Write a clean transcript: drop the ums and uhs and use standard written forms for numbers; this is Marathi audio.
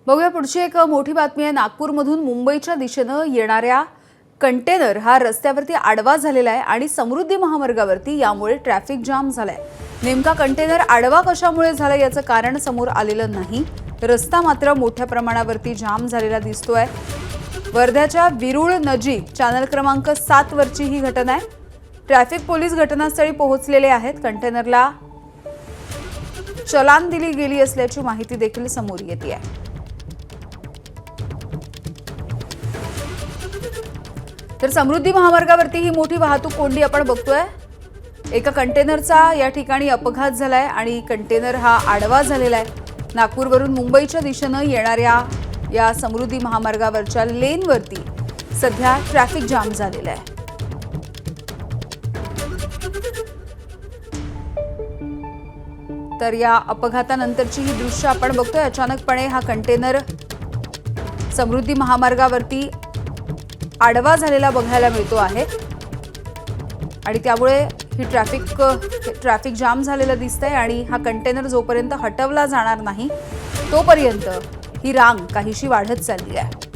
बघूया पुढची एक मोठी बातमी आहे। नागपूरमधून मुंबईच्या दिशेने येणाऱ्या कंटेनर हा रस्त्यावरती आडवा झालेला आहे आणि समृद्धी महामार्गावरती यामुळे ट्रॅफिक जाम झालाय। नेमका कंटेनर आडवा कशामुळे झाला याचं कारण समोर आलेलं नाही। रस्ता मात्र मोठ्या प्रमाणावरती जाम झालेला दिसतोय। वर्ध्याच्या विरुळ नजीक चॅनल क्रमांक 7 वरची ही घटना आहे। ट्रॅफिक पोलीस घटनास्थळी पोहोचलेले आहेत। कंटेनरला चलान दिली गेली असल्याची माहिती देखील समोर येते आहे। तर समृद्धी महामार्गावरती ही मोठी वाहतूक कोंडी आपण बघतोय। एका कंटेनरचा या ठिकाणी अपघात झालाय आणि कंटेनर हा आडवा झालेला आहे। नागपूरवरून मुंबईच्या दिशेने येणाऱ्या या समृद्धी महामार्गावरच्या लेनवरती सध्या ट्रॅफिक जाम झालेला आहे। तर या अपघातानंतरची ही दृश्य आपण बघतोय। अचानकपणे हा कंटेनर समृद्धी महामार्गावरती आडवा झालेला बघायला मिळतो आहे आणि त्यामुळे ही ट्रॅफिक जाम झालेला दिसतंय आणि हा कंटेनर जोपर्यंत हटवला जाणार नाही तोपर्यंत ही रांग काहीशी वाढत चालली आहे।